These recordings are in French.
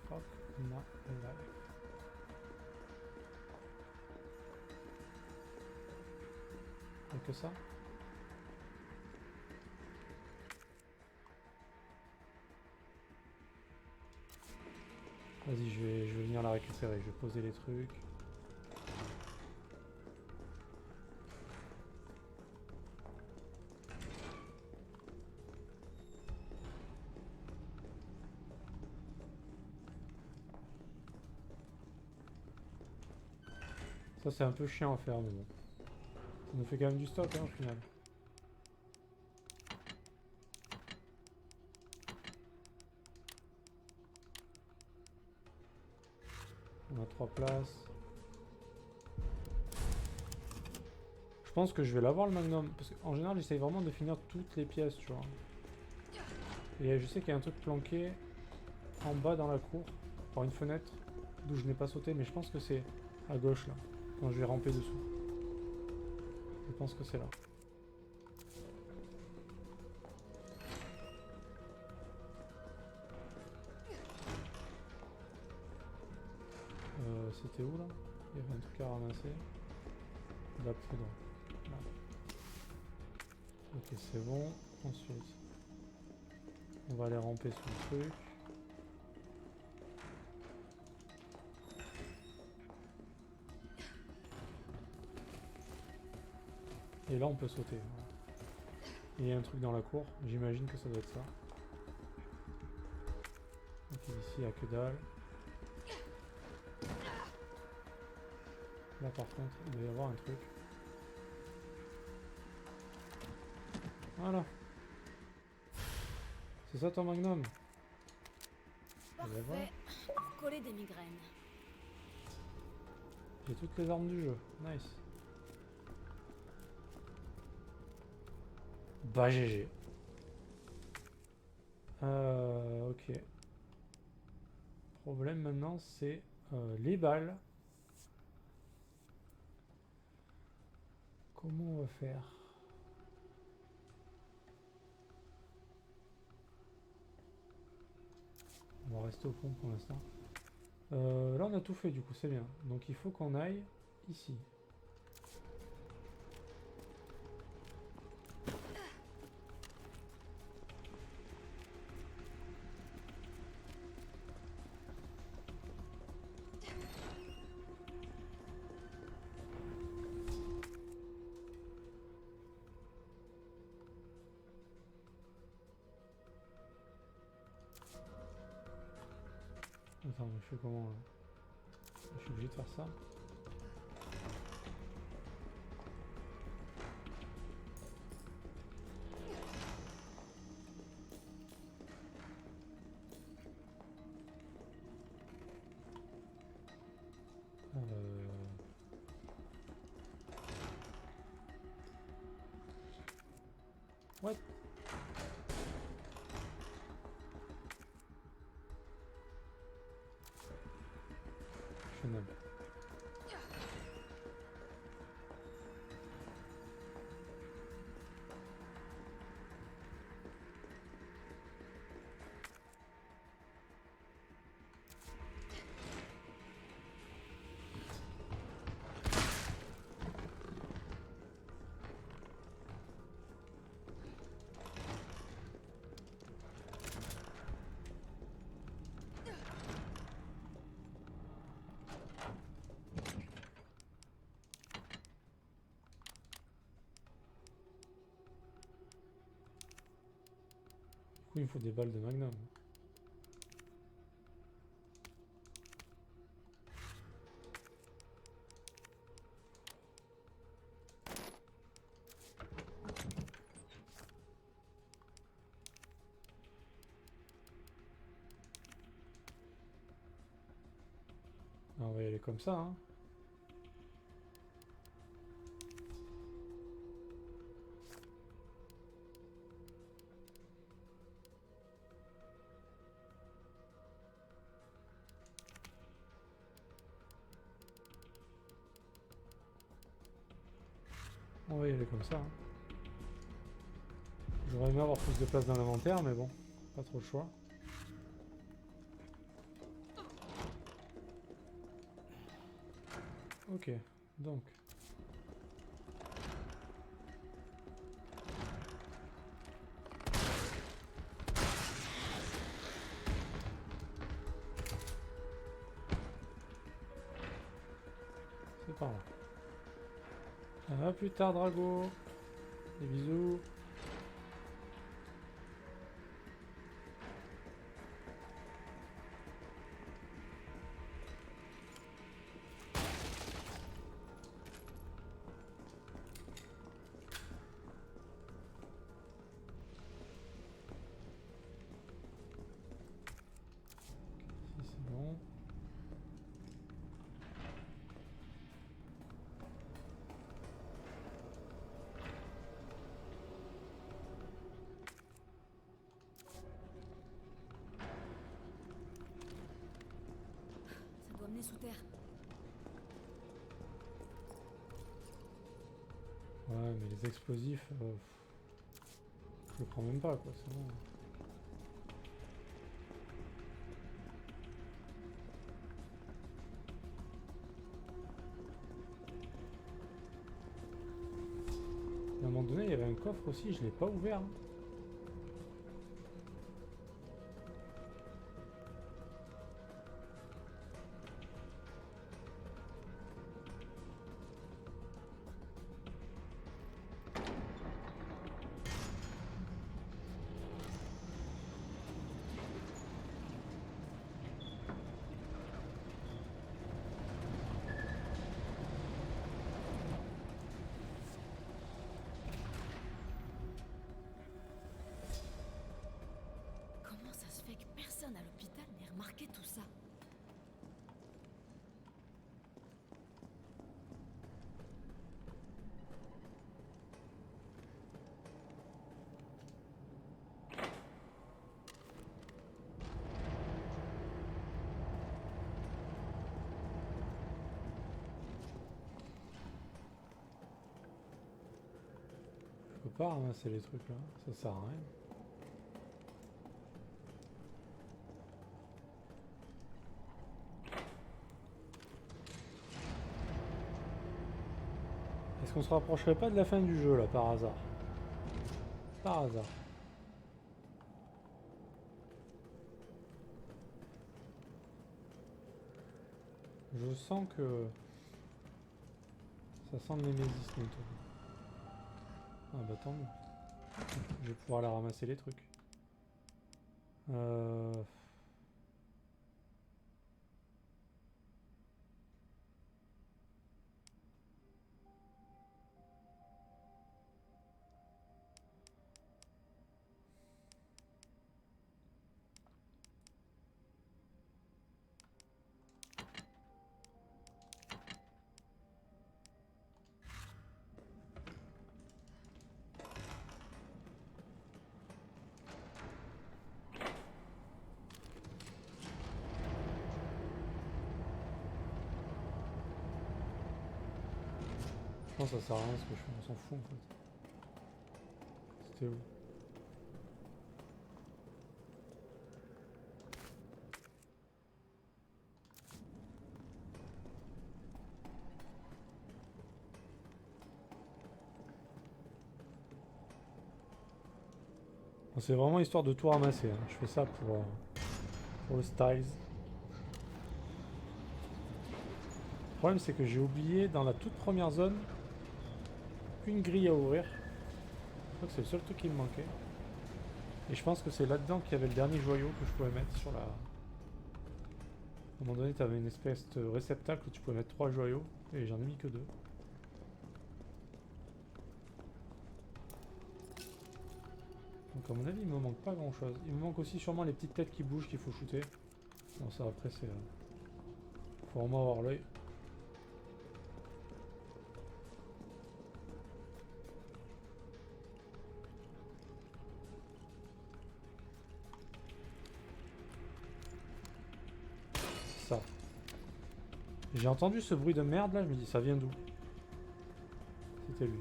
Fuck my life. Y'a que ça? Vas-y, je vais venir la récupérer. Je vais poser les trucs. Ça, c'est un peu chiant à faire, mais bon. Ça nous fait quand même du stock, hein, au final. On a 3 places. Je pense que je vais l'avoir le magnum. Parce qu'en général, j'essaye vraiment de finir toutes les pièces, tu vois. Et je sais qu'il y a un truc planqué en bas dans la cour, par une fenêtre, d'où je n'ai pas sauté, mais je pense que c'est à gauche, là, quand je vais ramper dessous. Je pense que c'est là. C'était où, là? Il y avait un truc à ramasser. De la poudre. Là. Ok, c'est bon. Ensuite, on va aller ramper sous le truc. Et là, on peut sauter. Voilà. Et il y a un truc dans la cour. J'imagine que ça doit être ça. Ok, ici, il n'y a que dalle. Là, par contre, il doit y avoir un truc. Voilà. C'est ça ton magnum? Parfait pour coller des migraines. J'ai toutes les armes du jeu. Nice. Bah GG. Ok. Problème maintenant, c'est les balles. Comment on va faire? On va rester au fond pour l'instant. Là, on a tout fait du coup, c'est bien. Donc il faut qu'on aille ici. Attends, mais je fais comment là? Je suis obligé de faire ça. What? Je fais nul. Du coup, il me faut des balles de magnum. Ah, on va y aller comme ça, hein. On va y aller comme ça, hein. J'aurais aimé avoir plus de place dans l'inventaire, mais bon, pas trop le choix. Ok, donc. C'est par là. À plus tard, Drago. Des bisous. Ici, c'est bon. Ça doit mener sous terre. Ouais, mais les explosifs, je le prends même pas, quoi, c'est bon. À un moment donné, il y avait un coffre aussi, je l'ai pas ouvert. Hein. Comment ça se fait que personne à l'hôpital n'ait remarqué tout ça? Je peux pas ramasser les trucs là, ça sert à rien. Est-ce qu'on se rapprocherait pas de la fin du jeu là, par hasard? Par hasard. Je sens que ça sent le Némésis bientôt. Ah bah tant mieux. Je vais pouvoir aller ramasser les trucs. Je pense que ça sert à rien ce que je fais, on s'en fout en fait. C'était où? Bon, c'est vraiment histoire de tout ramasser, hein. Je fais ça pour le styles. Le problème c'est que j'ai oublié dans la toute première zone une grille à ouvrir. Je crois que c'est le seul truc qui me manquait. Et je pense que c'est là-dedans qu'il y avait le dernier joyau que je pouvais mettre sur la... À un moment donné, tu avais une espèce de réceptacle où tu pouvais mettre 3 joyaux, et j'en ai mis que 2. Donc à mon avis, il me manque pas grand-chose. Il me manque aussi sûrement les petites têtes qui bougent qu'il faut shooter. Bon ça après c'est... faut vraiment avoir l'œil. Ça. J'ai entendu ce bruit de merde là, je me dis ça vient d'où? C'était lui.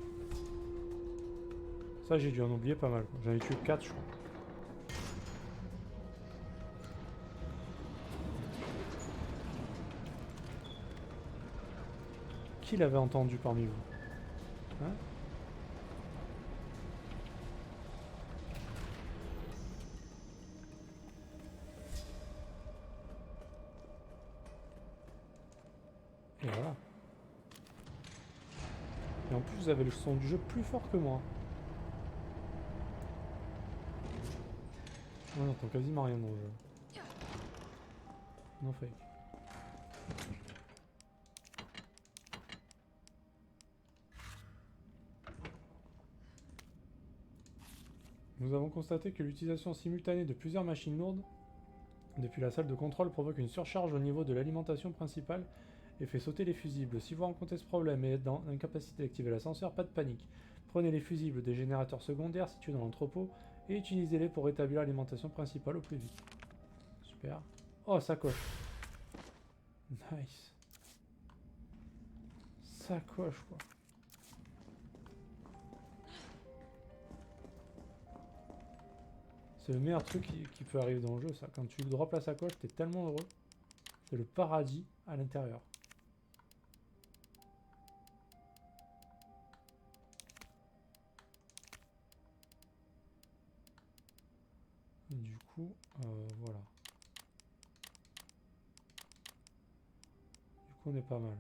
Ça j'ai dû en oublier pas mal. J'en ai tué 4 je crois. Qui l'avait entendu parmi vous? Hein? Et voilà. Et en plus, vous avez le son du jeu plus fort que moi. On n'entend quasiment rien dans le jeu. Non fake. Nous avons constaté que l'utilisation simultanée de plusieurs machines lourdes depuis la salle de contrôle provoque une surcharge au niveau de l'alimentation principale et fait sauter les fusibles. Si vous rencontrez ce problème et êtes dans l'incapacité d'activer l'ascenseur, pas de panique. Prenez les fusibles des générateurs secondaires situés dans l'entrepôt et utilisez-les pour rétablir l'alimentation principale au plus vite. Super. Oh, sacoche. Nice. Sacoche, quoi. C'est le meilleur truc qui peut arriver dans le jeu, ça. Quand tu drops la sacoche, t'es tellement heureux. C'est le paradis à l'intérieur. Du coup, voilà. Du coup, on est pas mal.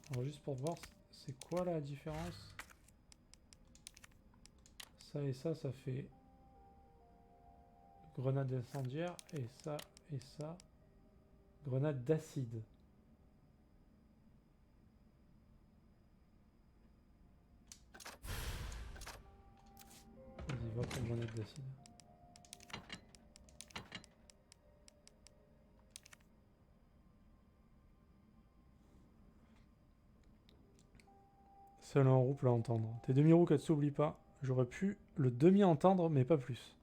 Alors, juste pour voir, c'est quoi la différence? Ça et ça fait grenade incendiaire, et ça, grenade d'acide. Vas-y, va pour grenade d'acide. Seul un roux peut l'entendre. Tes demi-roues qu'elle s'oublie pas. J'aurais pu le demi-entendre, mais pas plus.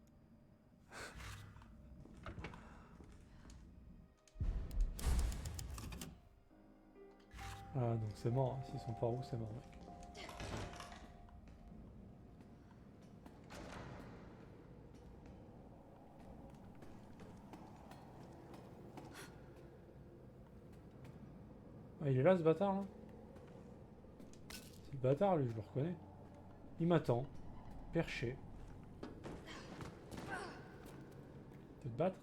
Ah, donc c'est mort. S'ils sont pas roux, c'est mort, mec. Ah, il est là, ce bâtard, là? C'est le bâtard, lui, je le reconnais. Il m'attend. Perché. Tu veux te battre?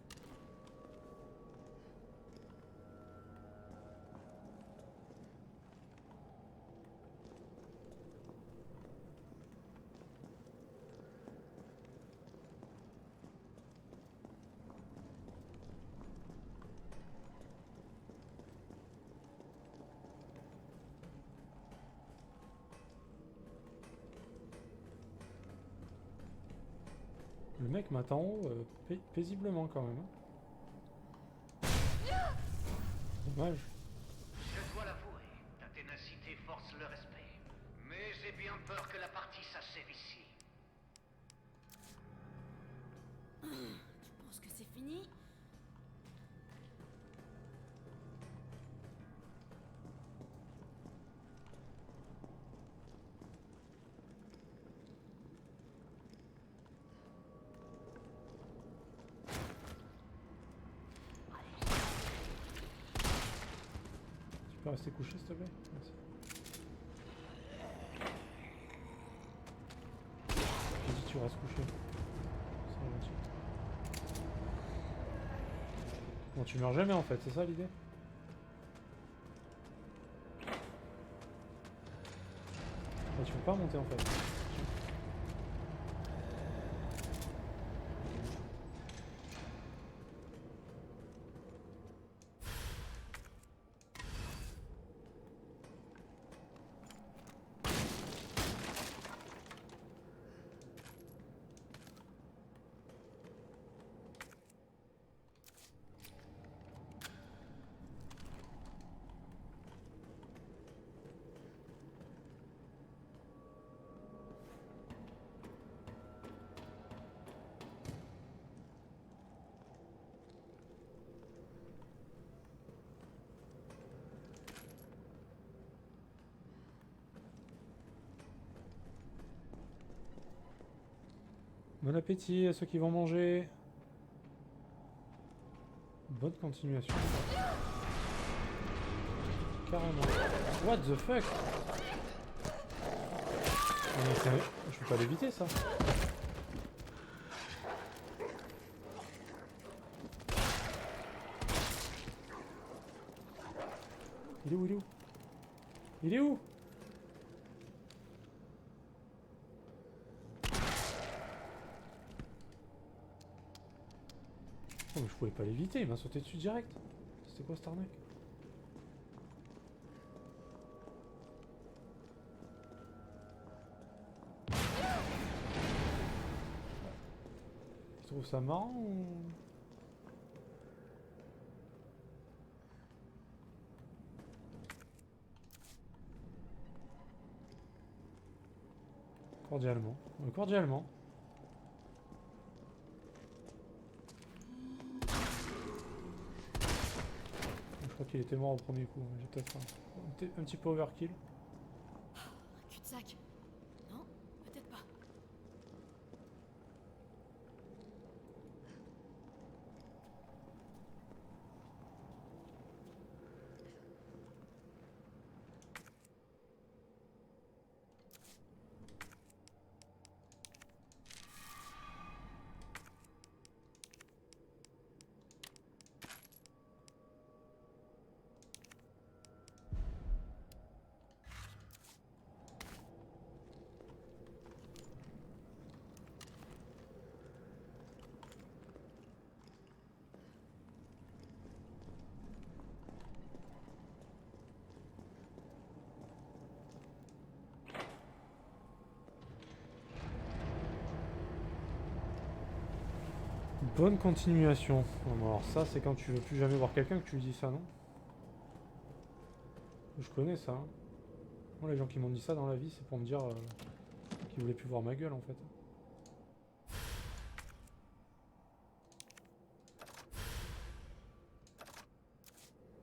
Le mec m'attend en haut, paisiblement quand même. Hein. Dommage. Je dois l'avouer, ta ténacité force le respect. Mais j'ai bien peur que la partie s'achève ici. Tu penses que c'est fini? Tu peux rester couché, s'il te plaît? Merci. J'ai dit tu restes couché. C'est gentil. Bon, tu meurs jamais en fait, c'est ça l'idée? Bah, tu peux pas monter en fait. Bon appétit à ceux qui vont manger. Bonne continuation. Carrément. What the fuck? Mais je peux pas l'éviter ça. Il est où? Il est où? Il est où? Oh mais je pouvais pas l'éviter, il m'a sauté dessus direct. C'était quoi cette arnaque? Tu trouves ça marrant ou... Cordialement. Cordialement. Je crois qu'il était mort au premier coup. J'ai peut-être un petit peu overkill. Un cul-de-sac. Non, peut-être pas. Bonne continuation. Bon, alors ça, c'est quand tu veux plus jamais voir quelqu'un que tu lui dis ça, non? Je connais ça. Hein. Moi, les gens qui m'ont dit ça dans la vie, c'est pour me dire qu'ils voulaient plus voir ma gueule, en fait.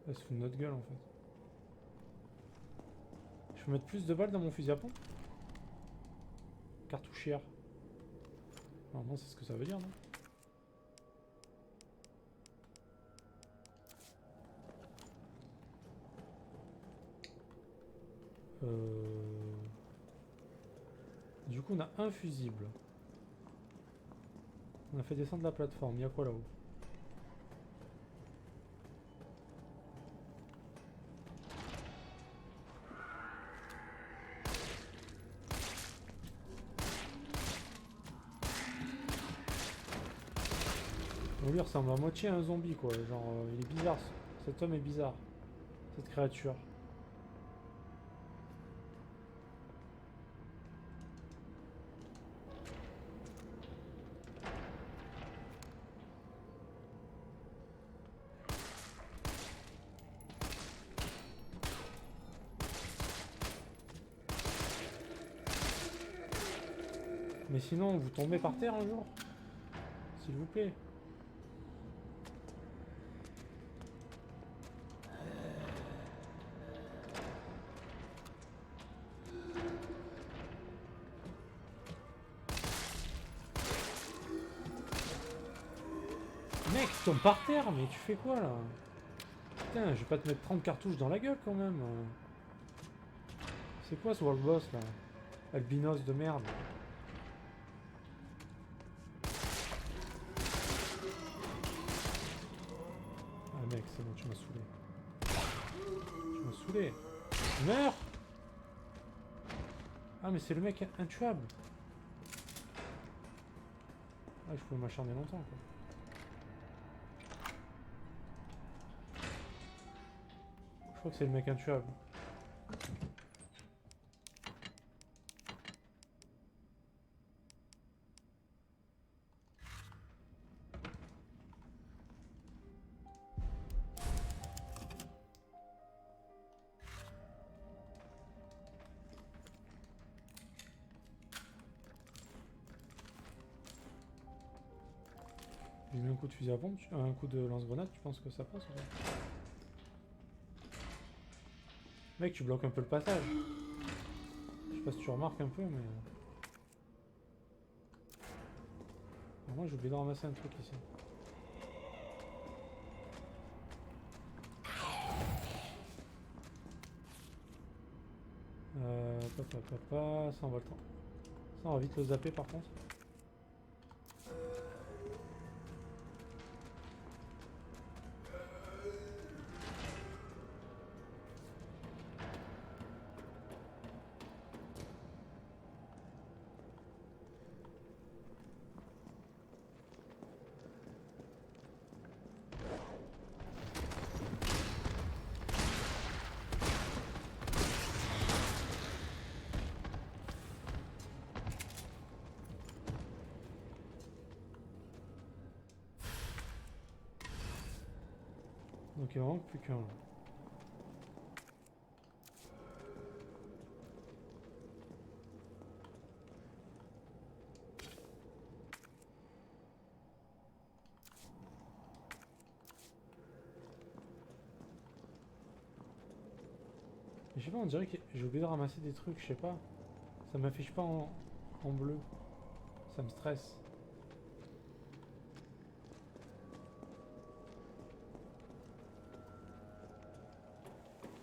Elle se fout de notre gueule, en fait. Je peux mettre plus de balles dans mon fusil à pompe? Cartouchière. Normalement, c'est ce que ça veut dire, non? Du coup, on a un fusible. On a fait descendre la plateforme. Il y a quoi là-haut? Lui ressemble à moitié à un zombie, quoi. Genre, il est bizarre. Cet homme est bizarre. Cette créature. Mais sinon, vous tombez par terre un jour? S'il vous plaît. Mec, tu tombes par terre, mais tu fais quoi là? Putain, je vais pas te mettre 30 cartouches dans la gueule quand même. C'est quoi ce world boss là? Albinos de merde. Ah mec, c'est bon, tu m'as saoulé. Tu m'as saoulé. Meurs! Ah mais c'est le mec intuable. Ah, je pouvais m'acharner longtemps quoi. Je crois que c'est le mec intuable. J'ai mis un coup de fusil à pompe, un coup de lance-grenade, tu penses que ça passe ou pas? Mec, tu bloques un peu le passage. Je sais pas si tu remarques un peu, mais... Alors moi, j'ai oublié de ramasser un truc ici. Ça on va le temps. Ça on va vite le zapper par contre. Donc il n'y a vraiment plus qu'un. Je sais pas, on dirait que j'ai oublié de ramasser des trucs, je sais pas. Ça m'affiche pas en bleu. Ça me stresse.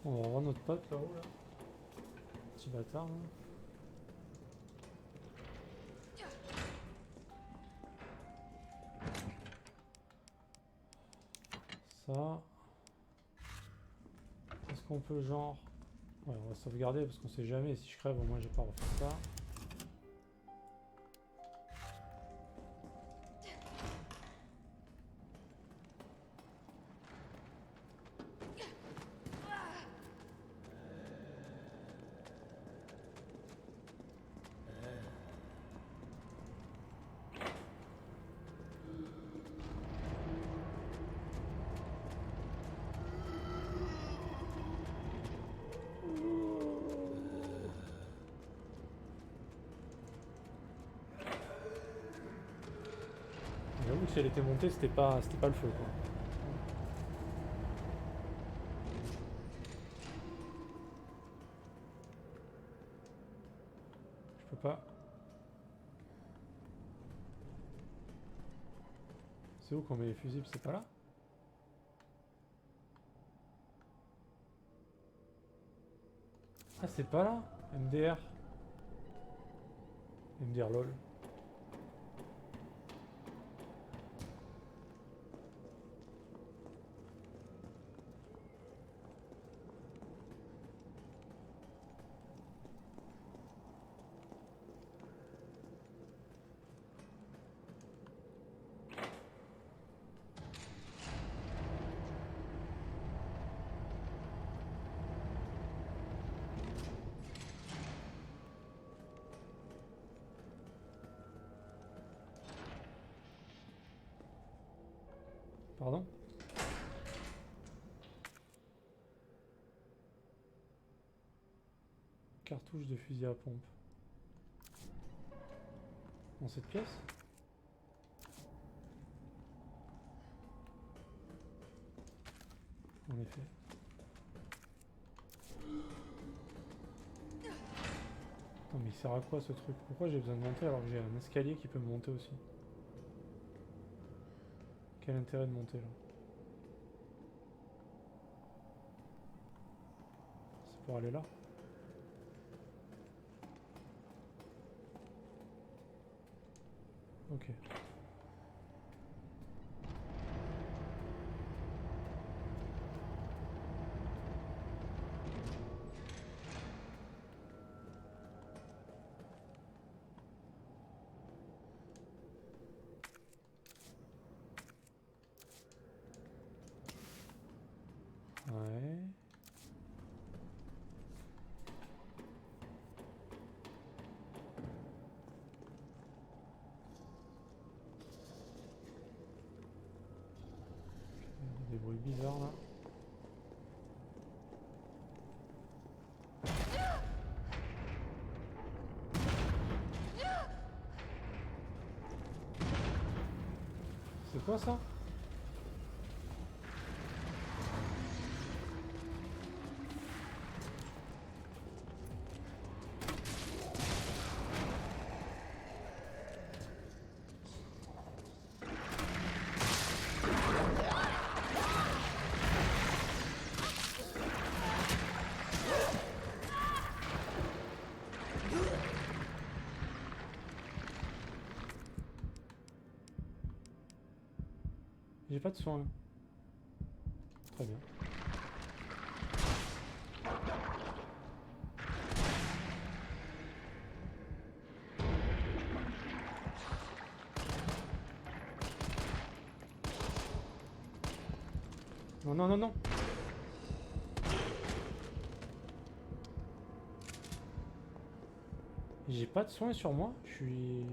On va revoir notre pote là-haut là. Petit bâtard là. Ça. Est-ce qu'on peut genre... Ouais, on va sauvegarder parce qu'on sait jamais, si je crève au moins j'ai pas refait ça. J'avoue que si elle était montée, c'était pas le feu quoi. Je peux pas. C'est où qu'on met les fusibles? C'est pas là? Ah c'est pas là? MDR. MDR lol. Pardon? Cartouche de fusil à pompe. Dans cette pièce? En effet. Non mais il sert à quoi ce truc? Pourquoi j'ai besoin de monter alors que j'ai un escalier qui peut me monter aussi? Quel intérêt de monter là? C'est pour aller là? Ok. Ouais. Des bruits bizarres là. C'est quoi ça? J'ai pas de soins. Très bien. Non, non, non, non. J'ai pas de soins sur moi. Je suis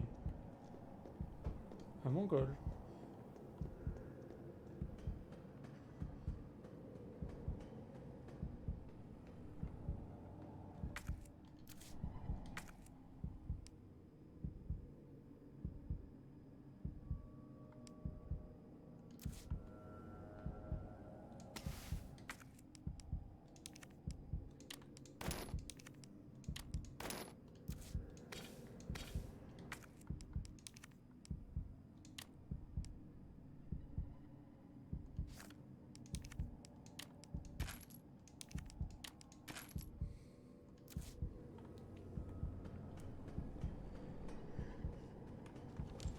un mongol.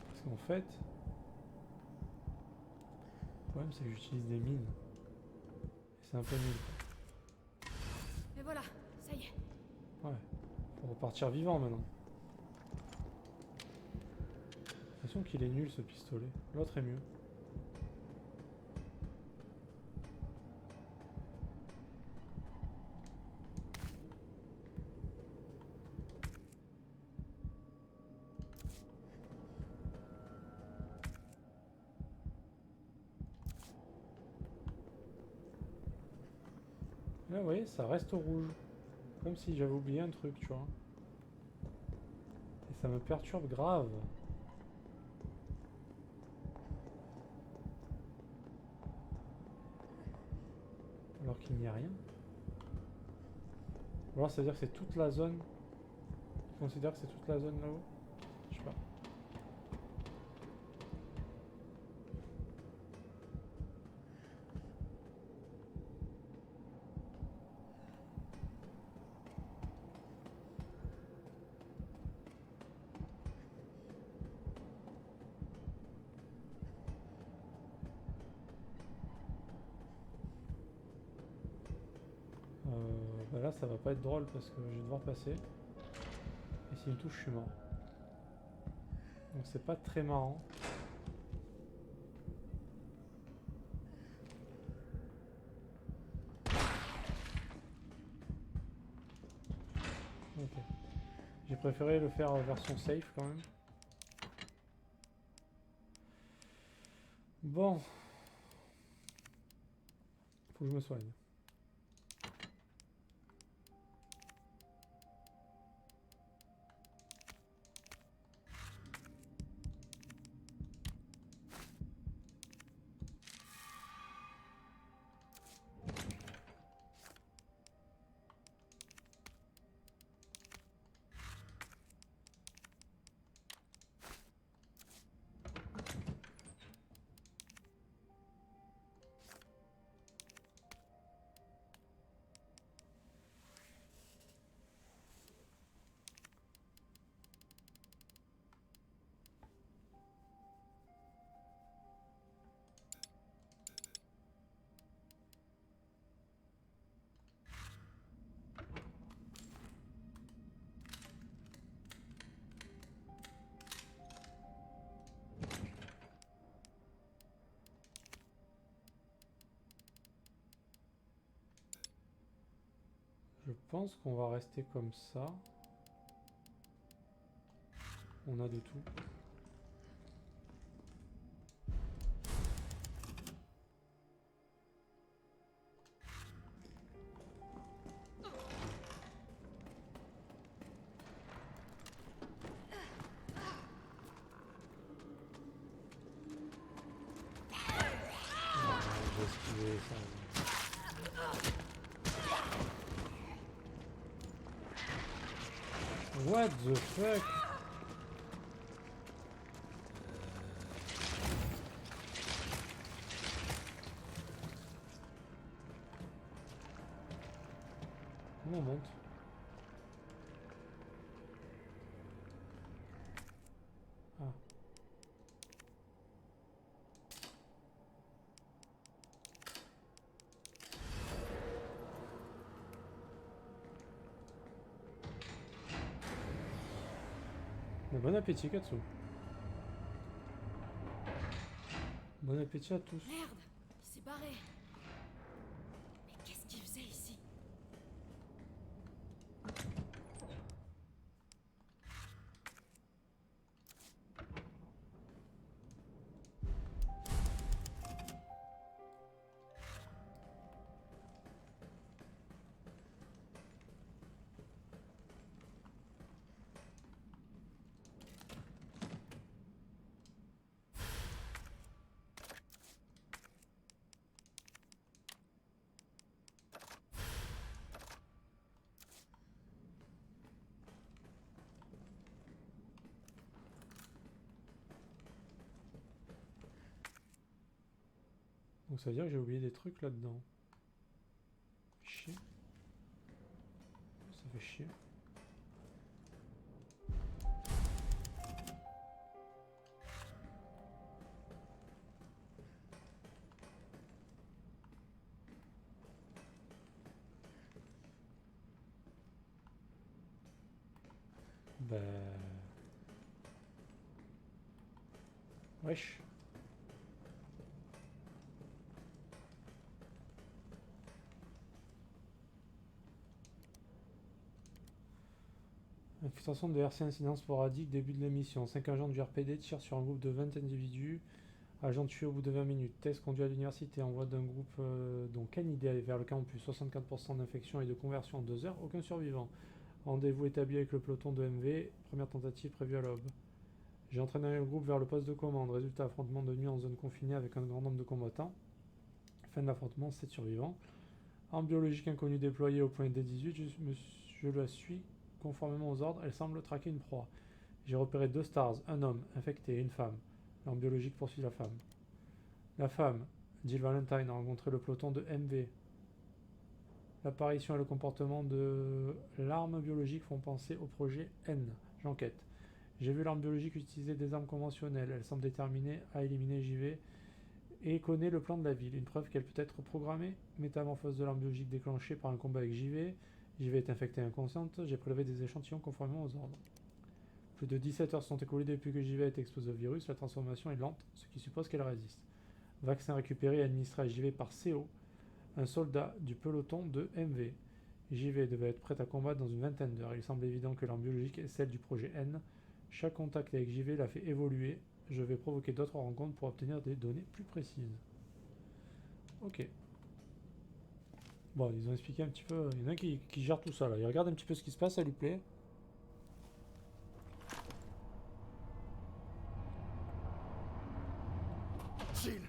Parce qu'en fait, le problème c'est que j'utilise des mines. Et c'est un peu nul. Et voilà, ça y est. Ouais. Faut repartir vivant maintenant. J'ai l'impression qu'il est nul ce pistolet. L'autre est mieux. Là, vous voyez, ça reste au rouge. Comme si j'avais oublié un truc, tu vois. Et ça me perturbe grave. Alors qu'il n'y a rien. Ou alors ça veut dire que c'est toute la zone. Je considère que c'est toute la zone là-haut. Je sais pas. Bah là ça va pas être drôle parce que je vais devoir passer. Et s'il me touche je suis mort. Donc c'est pas très marrant. Ok. J'ai préféré le faire en version safe quand même. Bon. Faut que je me soigne. Je pense qu'on va rester comme ça. On a de tout. J'ai esquivé ça. What the fuck? Comment on monte? Ah. Bon appétit, Katsu. Bon appétit à tous. Merde, il s'est barré. Mais qu'est-ce qu'il faisait ici? Donc ça veut dire que j'ai oublié des trucs là-dedans. Chier. Ça fait chier. Bah... Wesh. Infiltration de RC incident sporadique, début de la mission. 5 agents du RPD tirent sur un groupe de 20 individus. Agent tué au bout de 20 minutes. Test conduit à l'université. Envoi d'un groupe dont Canidé vers le campus. 64% d'infection et de conversion en 2 heures. Aucun survivant. Rendez-vous établi avec le peloton de MV. Première tentative prévue à l'aube. J'ai entraîné le groupe vers le poste de commande. Résultat, affrontement de nuit en zone confinée avec un grand nombre de combattants. Fin de l'affrontement, 7 survivants. Arme biologique inconnue déployée au point D18. Je la suis. Conformément aux ordres, elle semble traquer une proie. J'ai repéré 2 stars, un homme infecté et une femme. L'arme biologique poursuit la femme. La femme, Jill Valentine, a rencontré le peloton de MV. L'apparition et le comportement de l'arme biologique font penser au projet N. J'enquête. J'ai vu l'arme biologique utiliser des armes conventionnelles. Elle semble déterminée à éliminer JV et connaît le plan de la ville. Une preuve qu'elle peut être programmée. Métamorphose de l'arme biologique déclenchée par un combat avec JV. JV est infectée et inconsciente. J'ai prélevé des échantillons conformément aux ordres. Plus de 17 heures sont écoulées depuis que JV a été exposé au virus. La transformation est lente, ce qui suppose qu'elle résiste. Vaccin récupéré et administré à JV par CO, un soldat du peloton de MV. JV devait être prête à combattre dans une vingtaine d'heures. Il semble évident que l'arme biologique est celle du projet N. Chaque contact avec JV l'a fait évoluer. Je vais provoquer d'autres rencontres pour obtenir des données plus précises. Ok. Bon, ils ont expliqué un petit peu. Il y en a qui gère tout ça là. Il regarde un petit peu ce qui se passe, ça lui plaît. Jill,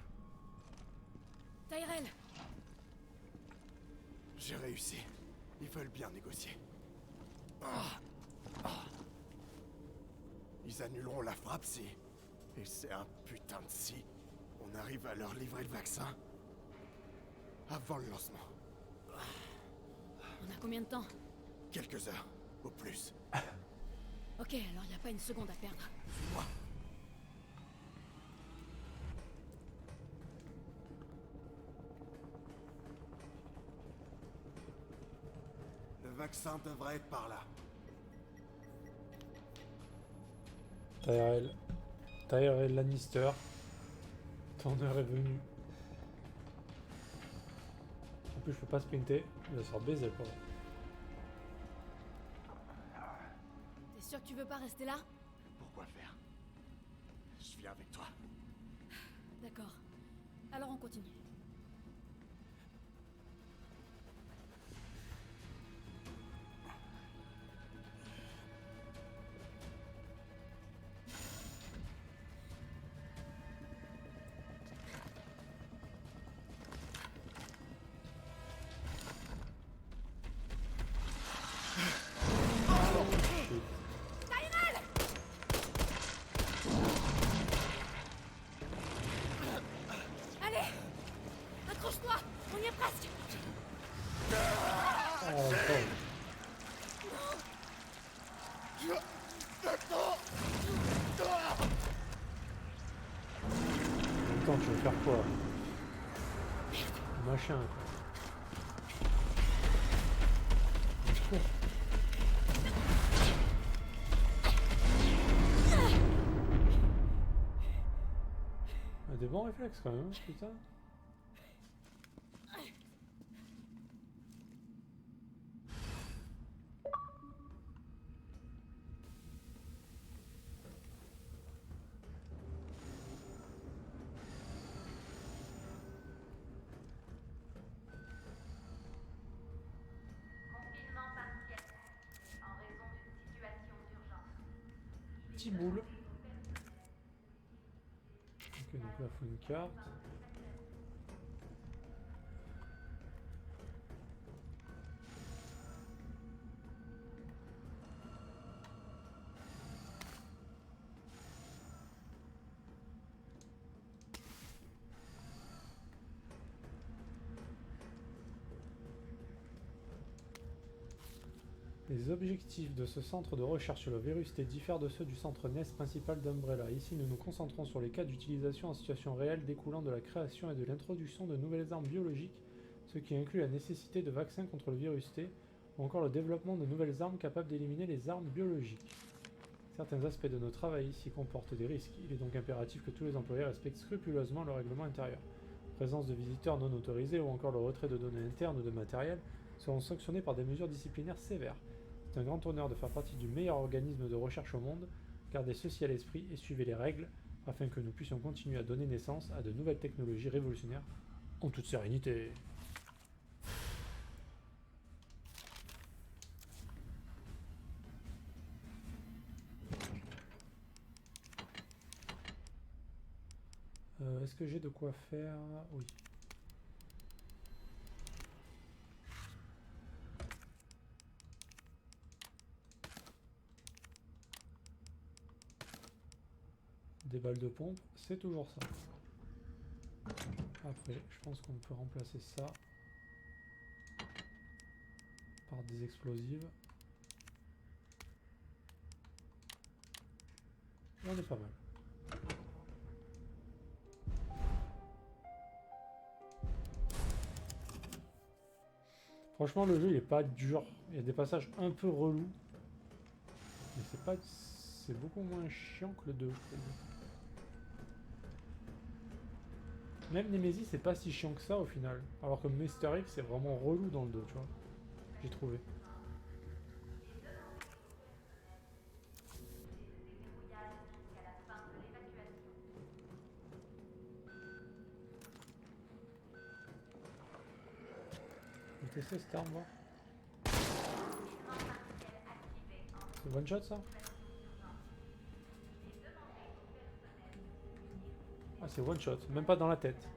Tyrell, j'ai réussi. Ils veulent bien négocier. Ils annuleront la frappe si... Et c'est un putain de si... On arrive à leur livrer le vaccin. Avant le lancement. on a combien de temps? Quelques heures, au plus. Ok, alors il n'y a pas une seconde à perdre. Suis-moi. Le vaccin devrait être par là. Tyrell Lannister. Ton heure est venue. En plus, je peux pas sprinter. Il va se faire baiser, quoi. T'es sûr que tu veux pas rester là? Pourquoi faire? Je viens avec toi. D'accord. Alors on continue. Allez! Accroche-toi! On y est presque! Oh, pauvre. En même temps, tu veux faire quoi? Machin, quoi. Je cours. des bons réflexes quand même, hein, putain. Confinement partiel en raison d'une situation d'urgence. Petit boule. Ok, donc là, il faut une carte. Les objectifs de ce centre de recherche sur le virus T diffèrent de ceux du centre NES principal d'Umbrella. Ici, nous nous concentrons sur les cas d'utilisation en situation réelle découlant de la création et de l'introduction de nouvelles armes biologiques, ce qui inclut la nécessité de vaccins contre le virus T, ou encore le développement de nouvelles armes capables d'éliminer les armes biologiques. Certains aspects de nos travaux ici comportent des risques. Il est donc impératif que tous les employés respectent scrupuleusement le règlement intérieur. Présence de visiteurs non autorisés ou encore le retrait de données internes ou de matériel seront sanctionnés par des mesures disciplinaires sévères. C'est un grand honneur de faire partie du meilleur organisme de recherche au monde. Gardez ceci à l'esprit et suivez les règles afin que nous puissions continuer à donner naissance à de nouvelles technologies révolutionnaires en toute sérénité. Est-ce que j'ai de quoi faire? Oui. Des balles de pompe, c'est toujours ça. Après, je pense qu'on peut remplacer ça par des explosives. Et on est pas mal. Franchement, le jeu il est pas dur. Il y a des passages un peu relous. Mais c'est pas... c'est beaucoup moins chiant que le 2, je trouve. Même Nemesis, c'est pas si chiant que ça au final. Alors que Mr. X, c'est vraiment relou dans le 2, tu vois. J'ai trouvé. On va tester cette arme, voir. C'est one shot ça? Ah, c'est one shot, même pas dans la tête.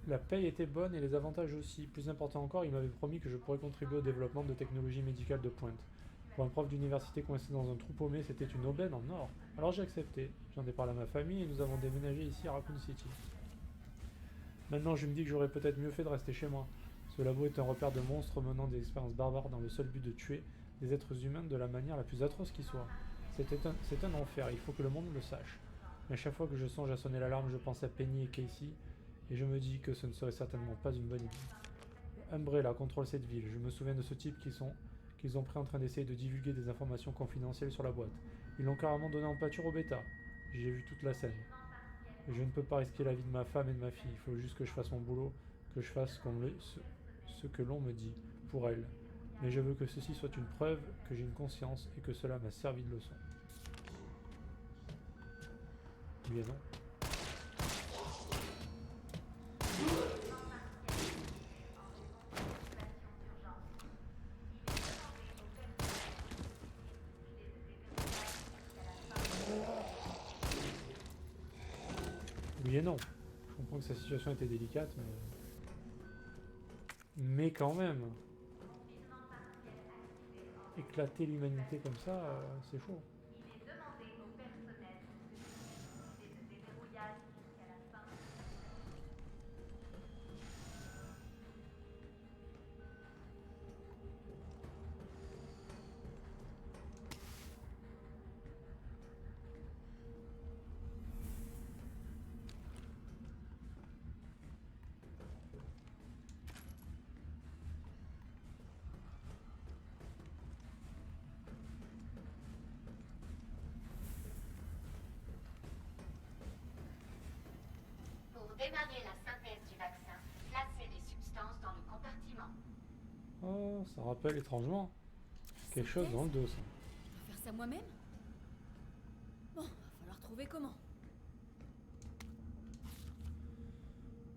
La paye était bonne et les avantages aussi. Plus important encore, il m'avait promis que je pourrais contribuer au développement de technologies médicales de pointe. Pour un prof d'université coincé dans un trou paumé, c'était une aubaine en or. Alors j'ai accepté. J'en ai parlé à ma famille et nous avons déménagé ici à Raccoon City. Maintenant, je me dis que j'aurais peut-être mieux fait de rester chez moi. Ce labo est un repère de monstres menant des expériences barbares dans le seul but de tuer des êtres humains de la manière la plus atroce qui soit. C'est un enfer, il faut que le monde le sache. Mais à chaque fois que je songe à sonner l'alarme, je pense à Penny et Casey, et je me dis que ce ne serait certainement pas une bonne idée. Umbrella contrôle cette ville. Je me souviens de ce type qu'ils ont pris en train d'essayer de divulguer des informations confidentielles sur la boîte. Ils l'ont carrément donné en pâture au bêta. J'ai vu toute la scène. Je ne peux pas risquer la vie de ma femme et de ma fille. Il faut juste que je fasse mon boulot, que je fasse ce que l'on me dit, pour elle. Mais je veux que ceci soit une preuve que j'ai une conscience et que cela m'a servi de leçon. Oui et non. Oui et non. Je comprends que sa situation était délicate, mais quand même. Éclater l'humanité comme ça, c'est chaud. Oh, ça rappelle étrangement quelque chose dans le dos, ça. Je peux faire ça moi-même? Bon, va falloir trouver comment.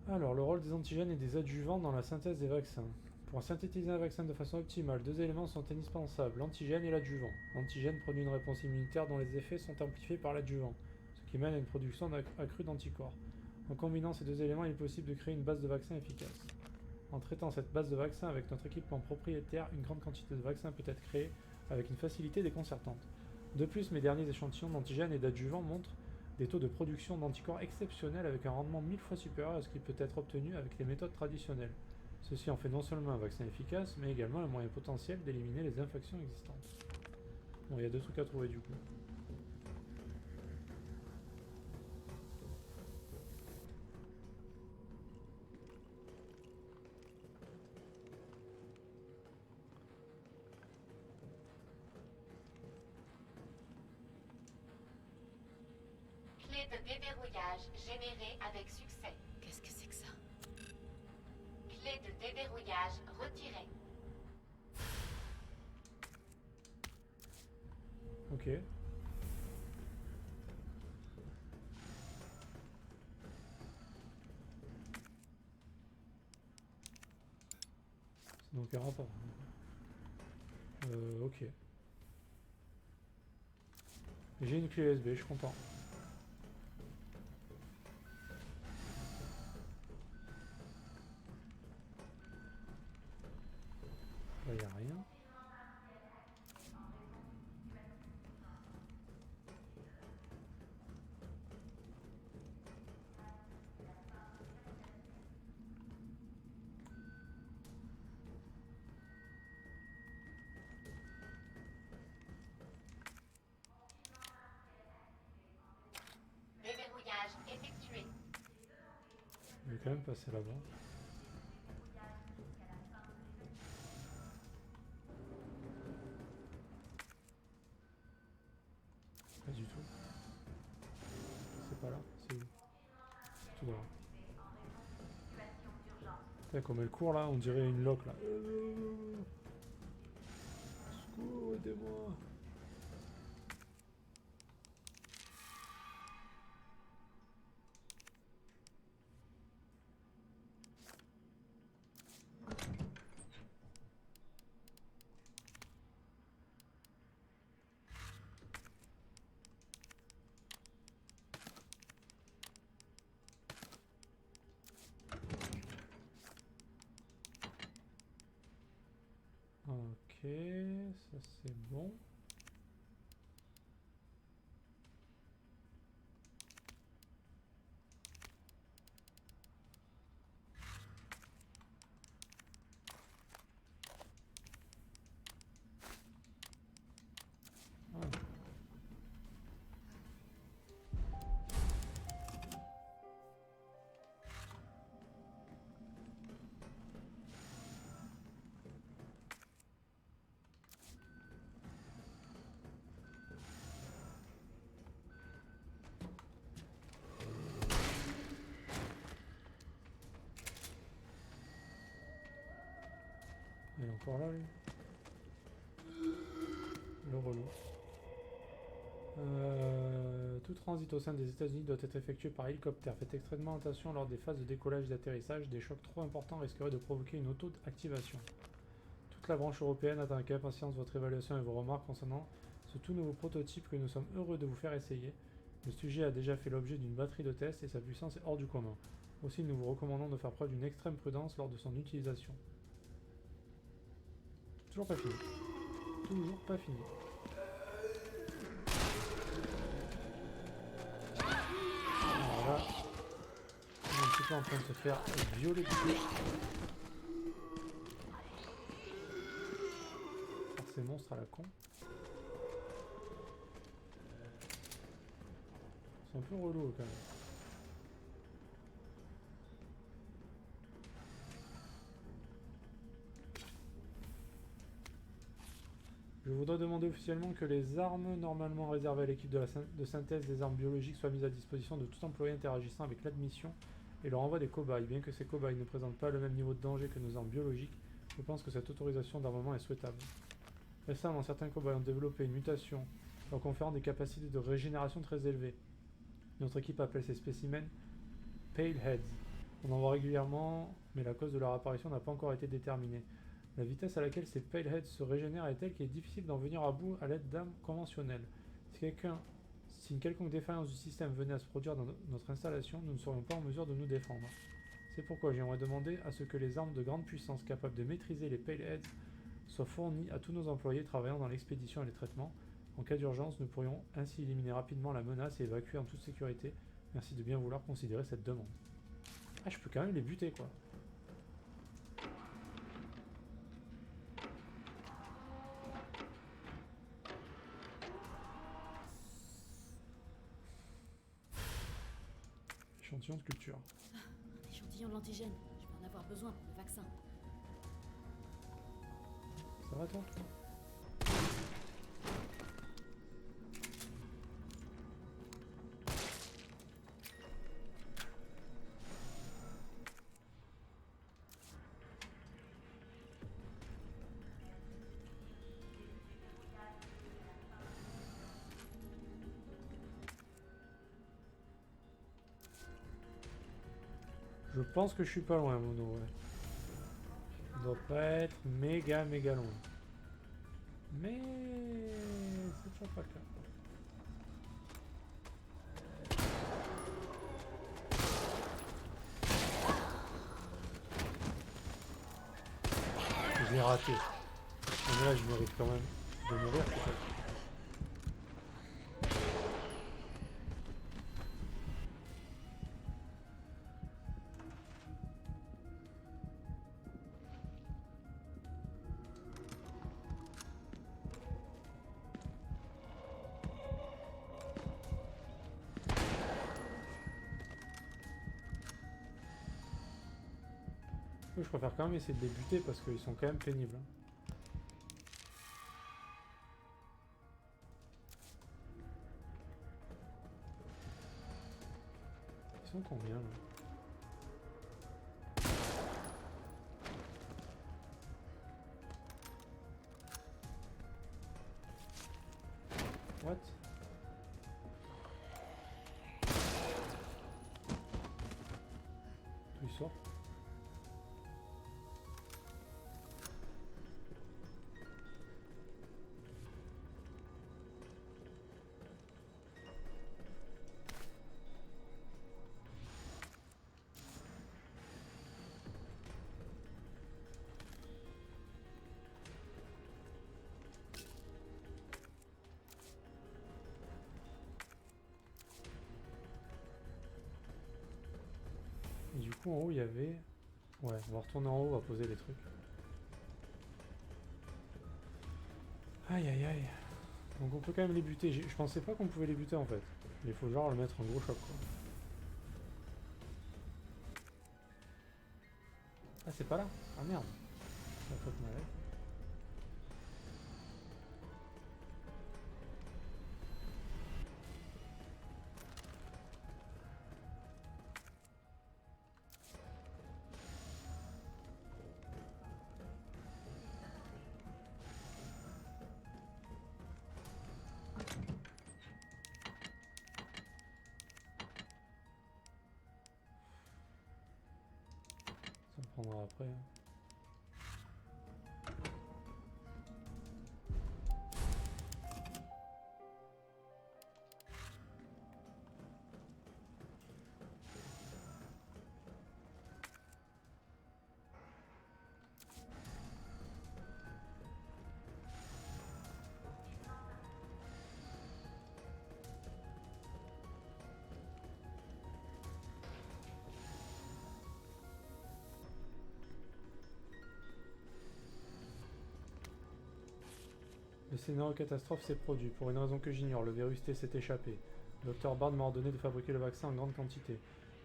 Alors, le rôle des antigènes et des adjuvants dans la synthèse des vaccins. Pour synthétiser un vaccin de façon optimale, deux éléments sont indispensables, l'antigène et l'adjuvant. L'antigène produit une réponse immunitaire dont les effets sont amplifiés par l'adjuvant, ce qui mène à une production accrue d'anticorps. En combinant ces deux éléments, il est possible de créer une base de vaccin efficace. En traitant cette base de vaccin avec notre équipement propriétaire, une grande quantité de vaccins peut être créée avec une facilité déconcertante. De plus, mes derniers échantillons d'antigènes et d'adjuvants montrent des taux de production d'anticorps exceptionnels avec un rendement 1000 fois supérieur à ce qui peut être obtenu avec les méthodes traditionnelles. Ceci en fait non seulement un vaccin efficace, mais également un moyen potentiel d'éliminer les infections existantes. Bon, il y a deux trucs à trouver du coup. Clé de déverrouillage générée avec succès. Qu'est-ce que c'est que ça? Clé de déverrouillage retirée. Ok. C'est donc un rapport. Ok. J'ai une clé USB, je suis content. Là, y a rien. Déverrouillage effectué. Je vais quand même passer là-bas. Pas du tout. C'est pas là, c'est où? Tout droit. Putain, comme elle court là, on dirait une loque là. Secours, aidez-moi. Ok, ça c'est bon. Ah. Il est encore là, lui. Le relou. Tout transit au sein des États-Unis doit être effectué par hélicoptère. Faites extrêmement attention lors des phases de décollage et d'atterrissage. Des chocs trop importants risqueraient de provoquer une auto-activation. Toute la branche européenne attend avec impatience votre évaluation et vos remarques concernant ce tout nouveau prototype que nous sommes heureux de vous faire essayer. Le sujet a déjà fait l'objet d'une batterie de tests et sa puissance est hors du commun. Aussi, nous vous recommandons de faire preuve d'une extrême prudence lors de son utilisation. Toujours pas fini. Toujours pas fini. Alors là, on est un petit peu en train de se faire violer dessus par ces monstres à la con. C'est un peu relou quand même. Je voudrais demander officiellement que les armes normalement réservées à l'équipe de synthèse des armes biologiques soient mises à disposition de tout employé interagissant avec l'admission et le renvoi des cobayes. Bien que ces cobayes ne présentent pas le même niveau de danger que nos armes biologiques, Je pense que cette autorisation d'armement est souhaitable. Récemment, certains cobayes ont développé une mutation leur conférant des capacités de régénération très élevées. Notre équipe appelle ces spécimens Paleheads. On en voit régulièrement, mais la cause de leur apparition n'a pas encore été déterminée. La vitesse à laquelle ces Paleheads se régénèrent est telle qu'il est difficile d'en venir à bout à l'aide d'armes conventionnelles. Si une quelconque défaillance du système venait à se produire dans notre installation, nous ne serions pas en mesure de nous défendre. C'est pourquoi j'aimerais demander à ce que les armes de grande puissance capables de maîtriser les Paleheads soient fournies à tous nos employés travaillant dans l'expédition et les traitements. En cas d'urgence, nous pourrions ainsi éliminer rapidement la menace et évacuer en toute sécurité. Merci de bien vouloir considérer cette demande. Ah, je peux quand même les buter, quoi. Échantillon de culture. Un échantillon de l'antigène. Je vais en avoir besoin pour le vaccin. Ça va, toi? Je pense que je suis pas loin, Mono, ouais. On doit pas être méga loin. Mais c'est toujours pas le cas. Je l'ai raté. Mais là, je mérite quand même de mourir, peut-être. Je préfère quand même essayer de les buter parce qu'ils sont quand même pénibles. Ils sont combien là? What? D'où il sort? Et du coup en haut il y avait... Ouais, on va retourner en haut, on va poser les trucs. Aïe aïe aïe. Donc on peut quand même les buter. Je pensais pas qu'on pouvait les buter en fait. Mais il faut genre le mettre en gros choc quoi. Ah c'est pas là? Ah merde. La faute malade. Ça me prendra après. Hein. Le scénario catastrophe s'est produit. Pour une raison que j'ignore, le virus T s'est échappé. Le Dr Bard m'a ordonné de fabriquer le vaccin en grande quantité.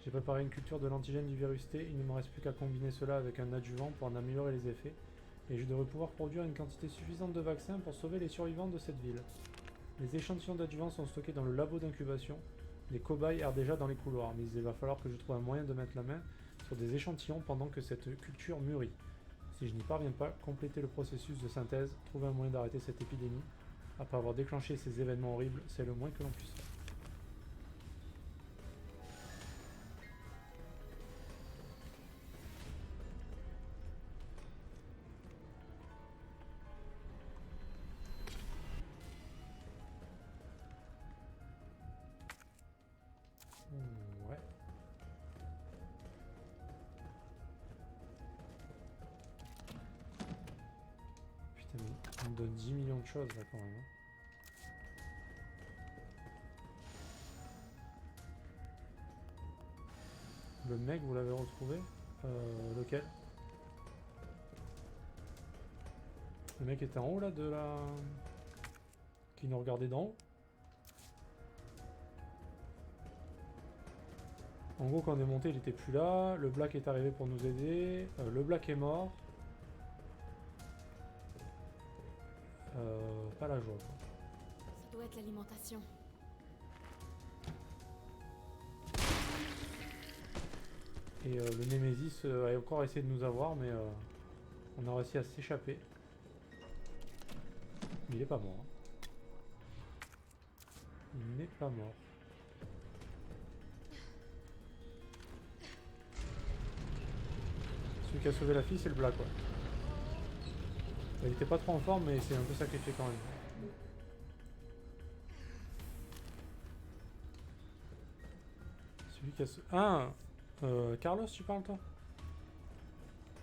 J'ai préparé une culture de l'antigène du virus T, il ne me reste plus qu'à combiner cela avec un adjuvant pour en améliorer les effets, et je devrais pouvoir produire une quantité suffisante de vaccins pour sauver les survivants de cette ville. Les échantillons d'adjuvants sont stockés dans le labo d'incubation. Les cobayes errent déjà dans les couloirs, mais il va falloir que je trouve un moyen de mettre la main sur des échantillons pendant que cette culture mûrit. Si je n'y parviens pas, compléter le processus de synthèse, trouver un moyen d'arrêter cette épidémie. Après avoir déclenché ces événements horribles, c'est le moins que l'on puisse faire. Ouais. Putain, mais on me donne 10 millions de choses là quand même. Hein. Le mec, vous l'avez retrouvé? Lequel? Le mec était en haut là de la... qui nous regardait d'en haut? En gros, quand on est monté, il était plus là. Le Black est arrivé pour nous aider. Le Black est mort. Pas la joie. Quoi. Ça doit être l'alimentation. Et le Nemesis a encore essayé de nous avoir, mais on a réussi à s'échapper. Mais il est pas mort. Hein. Il n'est pas mort. Celui qui a sauvé la fille, c'est le Black, ouais. Il était pas trop en forme, mais c'est un peu sacrifié quand même. Celui qui a... Ah Carlos, tu parles, toi?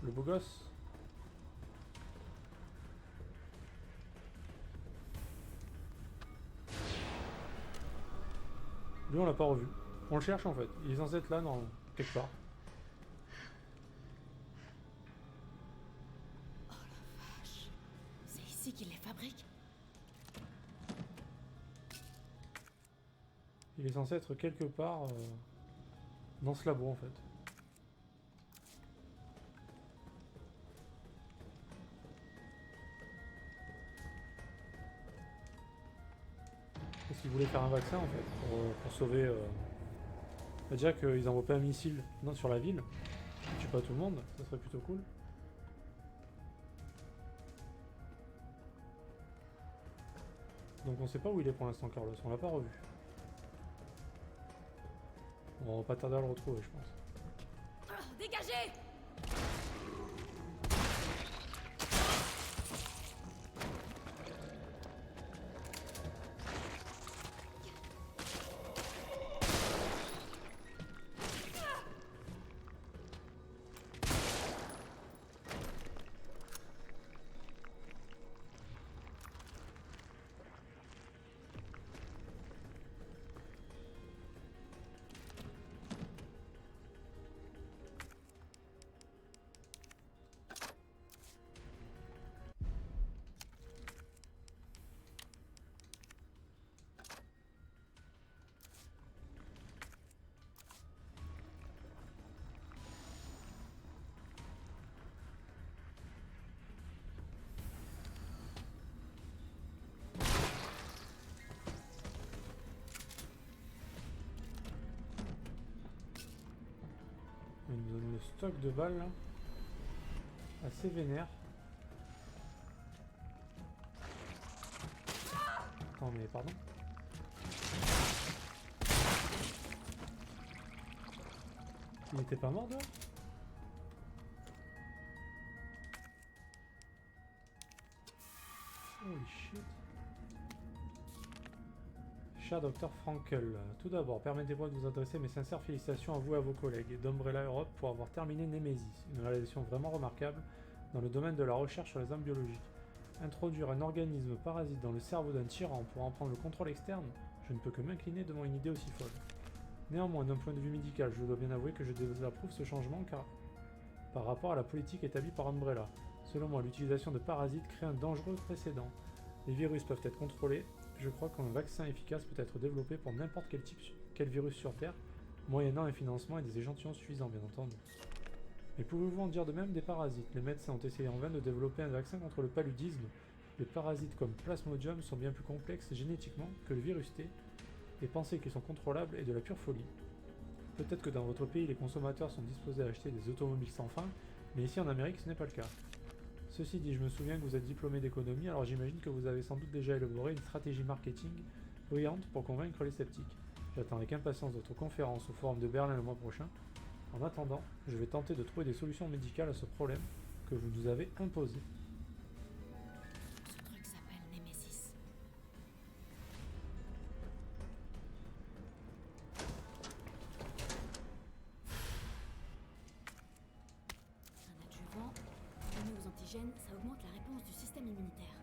Le beau gosse? Lui, on l'a pas revu. On le cherche, en fait. Il est censé être là, non, quelque part. C'est ici qu'ils les fabriquent. Il est censé être quelque part dans ce labo en fait. Parce qu'ils voulaient faire un vaccin en fait pour sauver... Déjà qu'ils envoient pas un missile sur la ville. Tue pas tout le monde, ça serait plutôt cool. Donc on sait pas où il est pour l'instant Carlos, on l'a pas revu. On va pas tarder à le retrouver je pense. Dégagez! Il nous donne le stock de balles là. Assez vénère. Attends mais pardon. Il était pas mort dehors? Holy shit. Cher Dr Frankel, tout d'abord, permettez-moi de vous adresser mes sincères félicitations à vous et à vos collègues d'Umbrella Europe pour avoir terminé Nemesis, une réalisation vraiment remarquable dans le domaine de la recherche sur les armes biologiques. Introduire un organisme parasite dans le cerveau d'un tyran pour en prendre le contrôle externe, je ne peux que m'incliner devant une idée aussi folle. Néanmoins, d'un point de vue médical, je dois bien avouer que je désapprouve ce changement car par rapport à la politique établie par Umbrella. Selon moi, l'utilisation de parasites crée un dangereux précédent. Les virus peuvent être contrôlés. Je crois qu'un vaccin efficace peut être développé pour n'importe quel virus sur Terre, moyennant un financement et des échantillons suffisants, bien entendu. Mais pouvez-vous en dire de même des parasites? Les médecins ont essayé en vain de développer un vaccin contre le paludisme. Les parasites comme Plasmodium sont bien plus complexes génétiquement que le virus T, et penser qu'ils sont contrôlables est de la pure folie. Peut-être que dans votre pays, les consommateurs sont disposés à acheter des automobiles sans fin, mais ici en Amérique, ce n'est pas le cas. Ceci dit, je me souviens que vous êtes diplômé d'économie, alors j'imagine que vous avez sans doute déjà élaboré une stratégie marketing brillante pour convaincre les sceptiques. J'attends avec impatience votre conférence au Forum de Berlin le mois prochain. En attendant, je vais tenter de trouver des solutions médicales à ce problème que vous nous avez imposé. Ce truc s'appelle Némésis. Un adjuvant, donné aux antigènes, ça augmente la réponse du système immunitaire.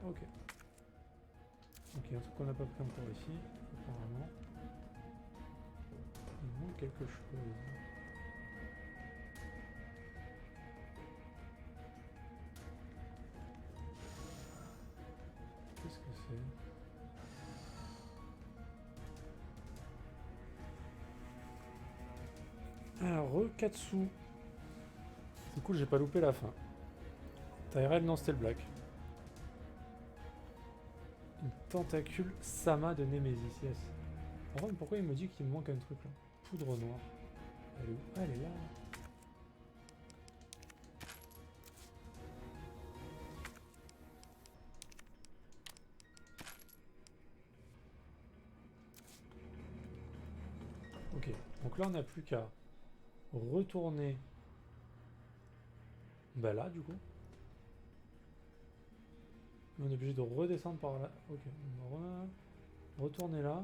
Ok. Ok, un truc qu'on n'a pas pris encore ici, apparemment. Il manque quelque chose. Qu'est-ce que c'est? Alors, Rekatsu. C'est cool, j'ai pas loupé la fin. Tyrell, non, c'était le black. Une tentacule Sama de Nemesis, yes. Par contre, pourquoi il me dit qu'il me manque un truc là? Poudre noire. Elle est où? Ah, elle est là. Ok, donc là on n'a plus qu'à retourner bah là du coup. On est obligé de redescendre par là. Ok, on va retourner là.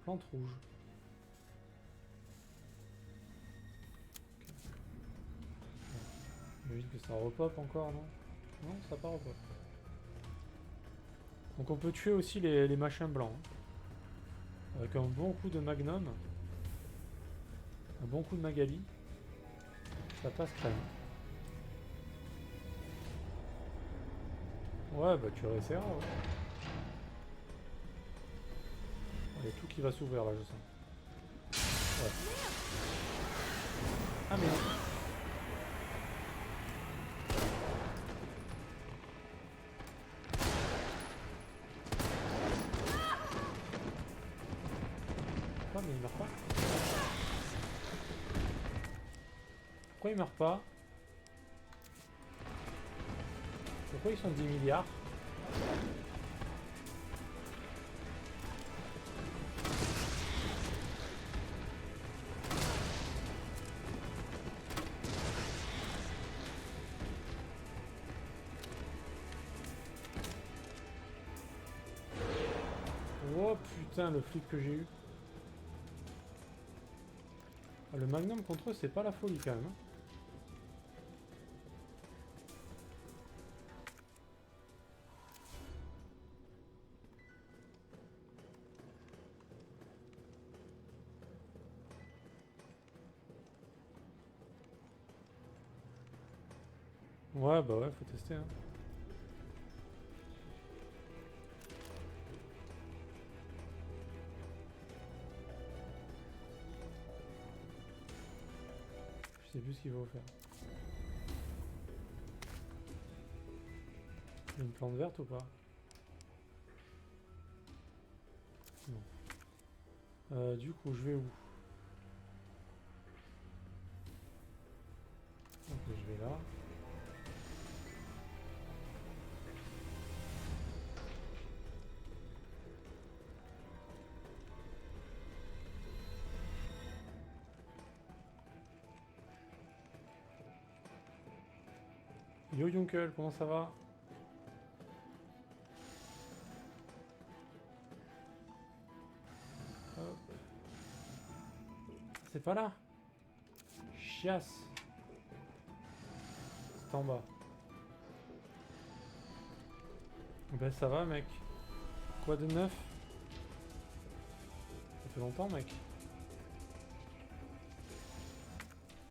Plante rouge. Okay. J'imagine que ça repop encore, non? Non, ça part repop. Donc on peut tuer aussi les machins blancs. Hein. Avec un bon coup de magnum. Un bon coup de magali. Ça passe crème. Ouais, bah tu réessayeras, ouais. Il y a tout qui va s'ouvrir là, je sens. Ouais. Ah mais... Ah mais il meurt pas. Pourquoi il meurt pas? Pourquoi ils sont 10 milliards? Oh putain, le flip que j'ai eu. Ah, le magnum contre eux, c'est pas la folie quand même. Hein. Ouais, bah ouais, faut tester. Hein. Je sais plus ce qu'il va faire. Il y a une plante verte ou pas? Non. Du coup, je vais où? Ok, je vais là. Yo Yunkel, comment ça va? Hop. C'est pas là? Chiasse. C'est en bas. Ben ça va mec. Quoi de neuf? Ça fait longtemps mec.